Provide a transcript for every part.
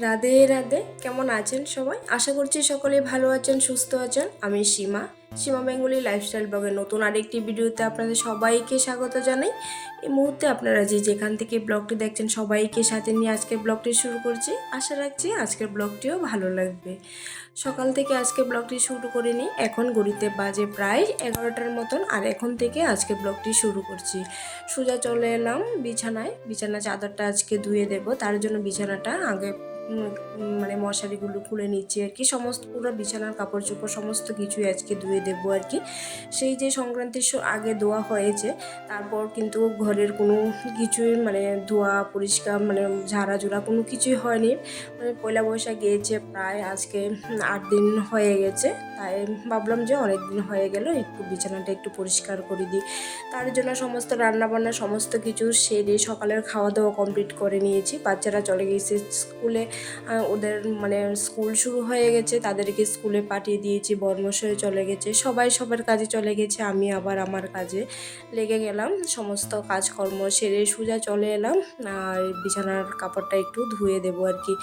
রাধে রাধে। কেমন আছেন সবাই? আশা করছি সকলে ভালো আছেন, সুস্থ আছেন। আমি সীমা বেঙ্গলি লাইফস্টাইল ব্লগের নতুন আরেকটি ভিডিওতে আপনাদের সবাইকে স্বাগত জানাই। এই মুহূর্তে আপনারা যেখান থেকে ব্লগটি দেখছেন সবাইকে সাথে নিয়ে আজকের ব্লগটি শুরু করছি। আশা রাখছি আজকের ব্লগটিও ভালো লাগবে। সকাল থেকে আজকে ব্লগটি শুরু করে নিই। এখন ঘড়িতে বাজে প্রায় 11টার মতন, আর এখন থেকে আজকে ব্লগটি শুরু করছি। সোজা চলে এলাম বিছানা চাদরটা আজকে ধুয়ে দেব। তার জন্য বিছানাটা আগে মানে মশারিগুলো খুলে নিচ্ছি আর কি। সমস্ত পুরো বিছানার কাপড় চোপড় সমস্ত কিছুই আজকে ধুয়ে দেবো আর কি। সেই যে সংক্রান্তির আগে ধোয়া হয়েছে, তারপর কিন্তু ঘরের কোনো কিছুই মানে ধোয়া পরিষ্কার মানে ঝাড়াঝুড়া কোনো কিছুই হয়নি। মানে পয়লা বৈশাখ গিয়েছে প্রায় আজকে 8 দিন হয়ে গেছে। তাই ভাবলাম যে অনেক দিন হয়ে গেল, একটু বিছানাটা একটু পরিষ্কার করে দিই। তার জন্য সমস্ত রান্নাবান্না সমস্ত কিছু সেরে সকালের খাওয়া দাওয়া কমপ্লিট করে নিয়েছি। বাচ্চারা চলে গিয়েছে স্কুলে, ওদের মানে স্কুল শুরু হয়ে গেছে, তাদেরকে স্কুলে পাঠিয়ে দিয়েছি। বর্মশাই চলে গেছে, সবাই সবার কাজে চলে গেছে, আমি আবার আমার কাজে লেগে গেলাম। সমস্ত কাজকর্ম সেরে সোজা চলে এলাম, আর বিছানার কাপড়টা একটু ধুয়ে দেবো আর কি।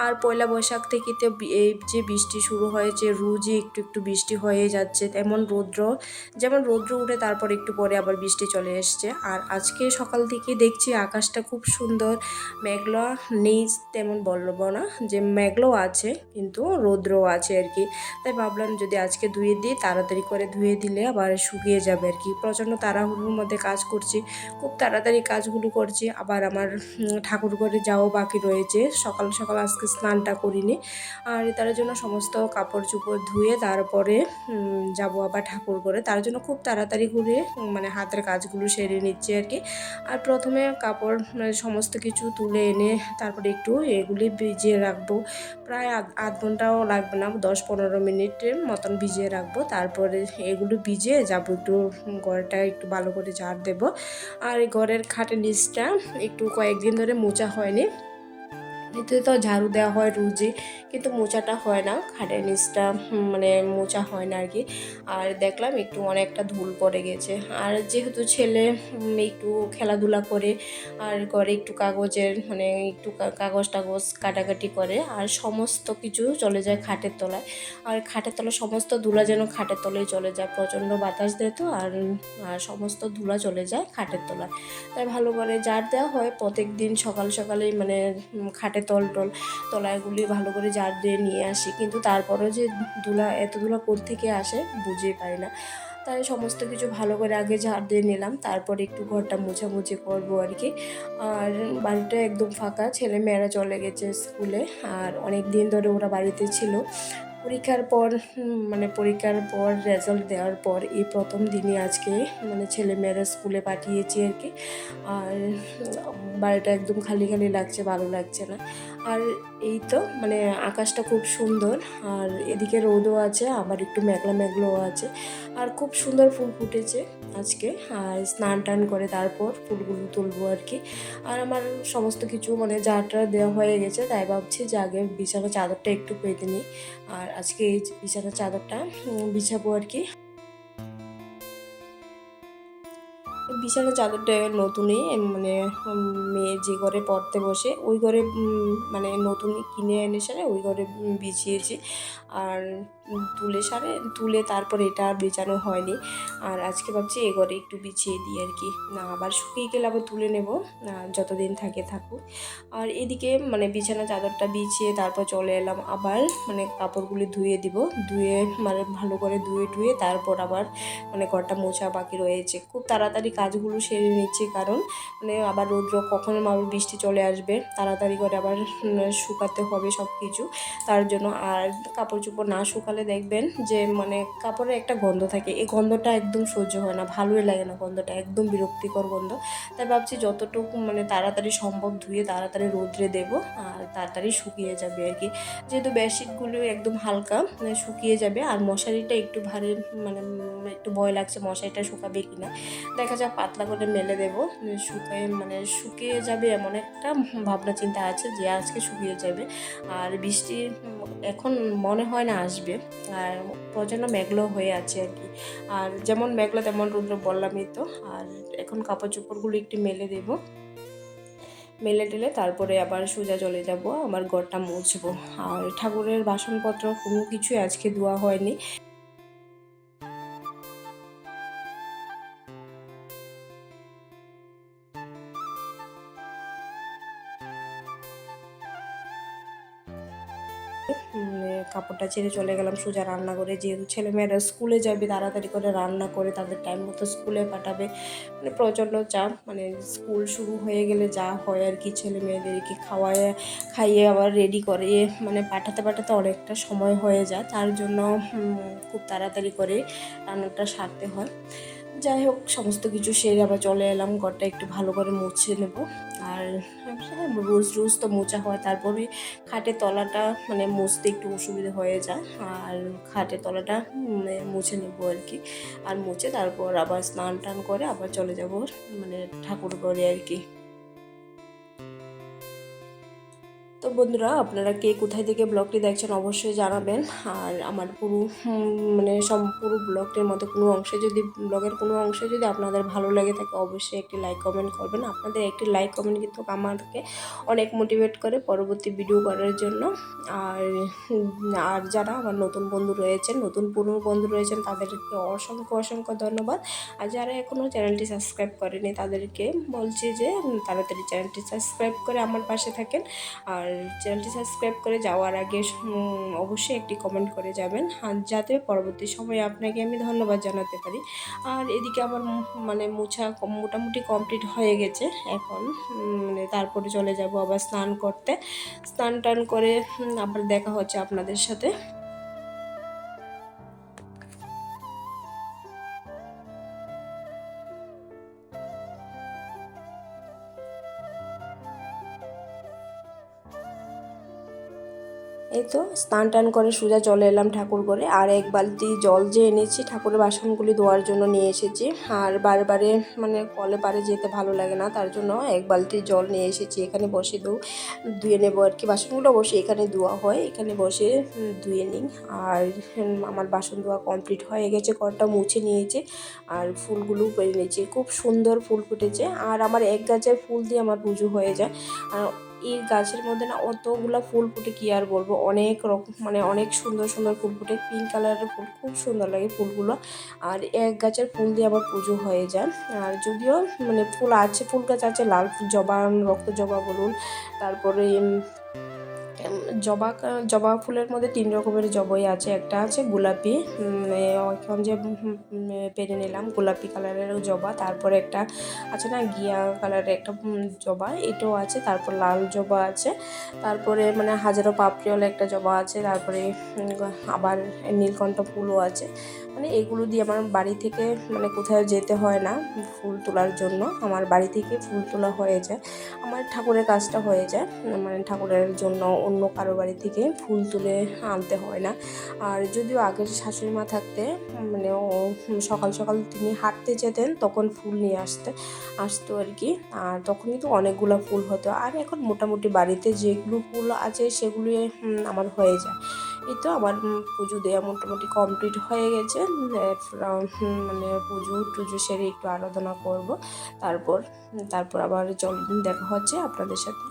আর পয়লা বৈশাখ থেকে তো এই যে বৃষ্টি শুরু হয়েছে, রোজই একটু একটু বৃষ্টি হয়ে যাচ্ছে। যেমন রৌদ্র উঠে তারপর একটু পরে আবার বৃষ্টি চলে এসছে। আর আজকে সকাল থেকে দেখছি আকাশটা খুব সুন্দর, মেঘলা নেই তেমন বলবো না, যে মেঘলাও আছে কিন্তু রৌদ্রও আছে আর কি। তাই ভাবলাম যদি আজকে ধুয়ে দিই, তাড়াতাড়ি করে ধুয়ে দিলে আবার শুকিয়ে যাবে আর কি। প্রচণ্ড তাড়াহুড়োর মধ্যে কাজ করছি, খুব তাড়াতাড়ি কাজগুলো করছি। আবার আমার ঠাকুর ঘরে যাওয়া বাকি রয়েছে, সকাল সকাল আজকে স্নানটা করিনি। আর তার জন্য সমস্ত কাপড় চোপড় ধুয়ে তারপরে যাব আবার ঠাকুর ঘরে। তার জন্য খুব তাড়াতাড়ি করে মানে হাতের কাজগুলো সেরে নিচ্ছি আর কি। আর প্রথমে কাপড় মানে সমস্ত কিছু তুলে এনে তারপরে একটু এগুলি ভিজিয়ে রাখবো। প্রায় আধ ঘন্টাও লাগবে না, 10-15 মিনিটের মতন ভিজিয়ে রাখবো। তারপরে এগুলো ভিজিয়ে যাব একটু ঘরটা একটু ভালো করে ঝাড় দেবো। আর ঘরের খাটের নিচটা একটু কয়েকদিন ধরে মোছা হয়নি। এতে তো ঝাড়ু দেওয়া হয় রোজই, কিন্তু মোছাটা হয় না, খাটের নিচটা মানে মোছা হয় না আর কি। আর দেখলাম একটু অনেকটা ধুল পড়ে গেছে। আর যেহেতু ছেলে একটু খেলাধুলা করে, আর ঘরে একটু কাগজের মানে একটু কাগজ টাগজ কাটাকাটি করে, আর সমস্ত কিছু চলে যায় খাটের তলায়। আর খাটের তলায় সমস্ত ধুলা যেন খাটের তলায় চলে যায়, প্রচণ্ড বাতাস দেয় তো, আর সমস্ত ধুলা চলে যায় খাটের তলায়। তাই ভালো করে ঝাড় দেওয়া হয় প্রত্যেক দিন সকাল সকালেই, মানে খাটের তলাগুলি ভালো করে ঝাড় দিয়ে নিয়ে আসি। কিন্তু তারপরেও যে এত ধুলা কোত্থেকে আসে বুঝেই পাই না। তাই সমস্ত কিছু ভালো করে আগে ঝাড় দিয়ে নিলাম, তারপর একটু ঘরটা মোছামুছি করবো আর কি। আর বাড়িটা একদম ফাঁকা, ছেলে মেয়েরা চলে গেছে স্কুলে। আর অনেক দিন ধরে ওরা বাড়িতে ছিল। পরীক্ষার পর রেজাল্ট দেওয়ার পর এই প্রথম দিনই আজকে মানে ছেলে মেয়েরা স্কুলে পাঠিয়েছি আর কি। আর বাড়িটা একদম খালি খালি লাগছে, ভালো লাগছে না। আর এই তো মানে আকাশটা খুব সুন্দর, আর এদিকে রোদও আছে, আবার একটু মেঘলা মেঘলাও আছে। আর খুব সুন্দর ফুল ফুটেছে আজকে। আর স্নান টান করে তারপর ফুলগুলো তুলবো আর কি। আর আমার সমস্ত কিছু মানে ঝাড়টা দেওয়া হয়ে গেছে, তাই ভাবছি যে আগে বিছানা চাদরটা একটু পেতে নিই। আর আজকে এই বিছানার চাদরটা বিছাবো আর কি। বিছানার চাদরটা নতুনই মানে মেয়ে যে ঘরে পড়তে বসে ওই ঘরে মানে নতুন কিনে এনে সারে ওই ঘরে বিছিয়েছি। আর তুলে তারপর এটা আর বিছানো হয়নি। আর আজকে ভাবছি এ ঘরে একটু বিছিয়ে দিই আর কি। না আবার শুকিয়ে গেলে আবার তুলে নেব, যতদিন থাকে থাকুক। আর এদিকে মানে বিছানা চাদরটা বিছিয়ে তারপর চলে এলাম আবার মানে কাপড়গুলি ধুয়ে দিব। ধুয়ে মানে ভালো করে ধুয়ে তারপর আবার মানে ঘরটা মোছা বাকি রয়েছে। খুব তাড়াতাড়ি কাজগুলো সেরে নিচ্ছি, কারণ মানে আবার রৌদ্র কখনো আবার বৃষ্টি চলে আসবে, তাড়াতাড়ি করে আবার শুকাতে হবে সব কিছু। তার জন্য আর কাপড় চোপড় না শুকালে দেখবেন যে মানে কাপড়ে একটা গন্ধ থাকে, এই গন্ধটা একদম সহ্য হয় না, ভালোই লাগে না, গন্ধটা একদম বিরক্তিকর গন্ধ। তাই ভাবছি যতটুকু মানে তাড়াতাড়ি সম্ভব ধুয়ে তাড়াতাড়ি রৌদ্রে দেবো, আর তাড়াতাড়ি শুকিয়ে যাবে আর কি। যেহেতু বেডশিটগুলো একদম হালকা মানে শুকিয়ে যাবে। আর মশারিটা একটু ভারী, মানে একটু ভয় লাগছে মশারিটা শুকাবে কিনা। দেখা যাক পাতলা করে মেলে দেবো, শুকিয়ে যাবে এমন একটা ভাবনা চিন্তা আছে যে আজকে শুকিয়ে যাবে। আর বৃষ্টি এখন মনে হয় না আসবে, আর প্রচণ্ড মেঘলা হয়ে আছে আর কি। আর যেমন মেঘলা তেমন রৌদ্র বললামই তো। আর এখন কাপড় চোপড়গুলো একটু মেলে দেবো। মেলে টেলে তারপরে আবার সোজা চলে যাব, আমার ঘরটা মুছবো। আর ঠাকুরের বাসনপত্র কোনো কিছুই আজকে ধোয়া হয়নি। কাপড়টা ছেড়ে চলে গেলাম সোজা রান্না করে, যেহেতু ছেলেমেয়েরা স্কুলে যাবে তাড়াতাড়ি করে রান্না করে তাদের টাইম মতো স্কুলে পাঠাবে। মানে প্রচণ্ড চাপ, মানে স্কুল শুরু হয়ে গেলে যা হয় আর কি, ছেলে মেয়েদেরকে খাইয়ে আবার রেডি করে মানে পাঠাতে পাঠাতে অনেকটা সময় হয়ে যায়, তার জন্য খুব তাড়াতাড়ি করে রান্নাটা সারতে হয়। যাই হোক, সমস্ত কিছু সেরে আবার চলে এলাম, ঘরটা একটু ভালো করে মুছে নেব। আর রোজ রোজ তো মোছা হয়, তারপরে খাটের তলাটা মানে মুছতে একটু অসুবিধা হয়ে যায়, আর খাটের তলাটা মুছে নেব আর কি। আর মুছে তারপর আবার স্নান টান করে আবার চলে যাব মানে ঠাকুর ঘরে আর কি। তো বন্ধুরা, আপনারা কে কোথায় থেকে ব্লগটি দেখছেন অবশ্যই জানাবেন। আর আমার পুরো মানে পুরো ব্লগটির মতো কোনো অংশে যদি ব্লগের কোনো অংশে যদি আপনাদের ভালো লেগে থাকে অবশ্যই একটি লাইক কমেন্ট করবেন। আপনাদের একটি লাইক কমেন্ট কিন্তু আমাকে অনেক মোটিভেট করে পরবর্তী ভিডিও করার জন্য। আর আর যারা আমার নতুন বন্ধু রয়েছেন, নতুন পুরনো বন্ধু রয়েছেন, তাদেরকে অসংখ্য অসংখ্য ধন্যবাদ। আর যারা এখনও চ্যানেলটি সাবস্ক্রাইব করেনি তাদেরকে বলছি যে তাড়াতাড়ি চ্যানেলটি সাবস্ক্রাইব করে আমার পাশে থাকেন। আর চ্যানেলটি সাবস্ক্রাইব করে যাওয়ার আগে অবশ্যই একটি কমেন্ট করে যাবেন, আর যাতে পরবর্তী সময়ে আপনাকে আমি ধন্যবাদ জানাতে পারি। আর এদিকে আমার মানে মোছা মোটামুটি কমপ্লিট হয়ে গেছে। এখন মানে তারপরে চলে যাব আবার স্নান করতে। স্নান টান করে আবার দেখা হচ্ছে আপনাদের সাথে। এই তো স্নান টান করে সোজা চলে এলাম ঠাকুর ঘরে। আর এক বালতি জল যে এনেছি ঠাকুরের বাসনগুলি ধোয়ার জন্য নিয়ে এসেছি। আর বারে মানে কলে পারে যেতে ভালো লাগে না, তার জন্য এক বালতি জল নিয়ে এসেছি, এখানে বসে ধুয়ে নেবো আর কি। বাসনগুলো অবশ্যই এখানে ধোয়া হয়, এখানে বসে ধুয়ে নিই। আর আমার বাসন ধোয়া কমপ্লিট হয়ে গেছে, ঘরটা মুছে নিয়েছি আর ফুলগুলো পেরে নিয়েছি। খুব সুন্দর ফুল ফুটেছে, আর আমার এক গাছের ফুল দিয়ে আমার পুজো হয়ে যায়। আর এই গাছের মধ্যে না অতগুলা ফুল ফুটে, কি আর বলবো, অনেক রকম মানে অনেক সুন্দর সুন্দর ফুল ফুটে, পিঙ্ক কালারের ফুল, খুব সুন্দর লাগে ফুলগুলো। আর এক গাছের ফুল দিয়ে আবার পুজো হয়ে যায়। আর যদিও মানে ফুল আছে, ফুল গাছ আছে, লাল জবা, রক্ত জবা বলুন, তারপরে জবা ফুলের মধ্যে 3 রকমের জবাই আছে। একটা আছে গোলাপি, এখন যে পেরে নিলাম গোলাপি কালারের জবা। তারপরে একটা আছে না ঘিয়া কালারের একটা জবা, এটাও আছে। তারপর লাল জবা আছে, তারপরে মানে হাজারো পাপড়িওয়ালা একটা জবা আছে। তারপরে আবার নীলকণ্ঠ ফুলও আছে। মানে এগুলো দিয়ে আমার বাড়ি থেকে মানে কোথাও যেতে হয় না ফুল তোলার জন্য, আমার বাড়ি থেকে ফুল তোলা হয়ে যায়, আমার ঠাকুরের কাজটা হয়ে যায়। মানে ঠাকুরের জন্য অন্য কারো বাড়ি থেকে ফুল তুলে আনতে হয় না। আর যদিও আগের শাশুড়ি মা থাকতে মানে সকাল সকাল তিনি হাঁটতে যেতেন, তখন ফুল নিয়ে আসতো আর কি। আর তখনই তো অনেকগুলো ফুল হতো। আর এখন মোটামুটি বাড়িতে যেগুলো ফুল আছে সেগুলি আমার হয়ে যায়। এই তো আমার পুজো দেওয়া মোটামুটি কমপ্লিট হয়ে গেছে। মানে পুজো টুজো সেরে একটু আরাধনা করব, তারপর আবার দেখা হচ্ছে আপনাদের সাথে।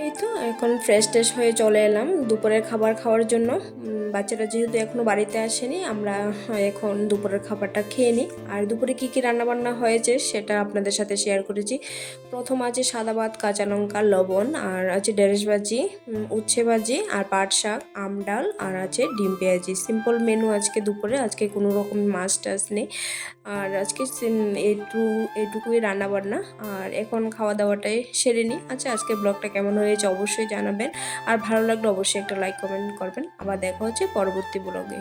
এই তো এখন ফ্রেশ ট্রেশ হয়ে চলে এলাম দুপুরের খাবার খাওয়ার জন্য। বাচ্চারা যেহেতু এখনও বাড়িতে আসেনি, আমরা এখন দুপুরের খাবারটা খেয়ে নিই। আর দুপুরে কী কী রান্নাবান্না হয়েছে সেটা আপনাদের সাথে শেয়ার করেছি। প্রথম আছে সাদা ভাত, কাঁচা লঙ্কা, লবণ, আর আছে ঢেঁড়স ভাজি, উচ্ছে ভাজি, আর পাট শাক, আম ডাল, আর আছে ডিম পেঁয়াজি। সিম্পল মেনু আজকে দুপুরে। আজকে কোনো রকম মাছ টাছ নেই। আর আজকে এইটুকুই রান্নাবান্না। আর এখন খাওয়া দাওয়াটাই সেরে নিই। আচ্ছা, আজকে ব্লগটা কেমন হয়েছে অবশ্যই জানাবেন। আর ভালো লাগলে অবশ্যই একটা লাইক কমেন্ট করবেন। আবার দেখা হচ্ছে পরবর্তী ব্লগে।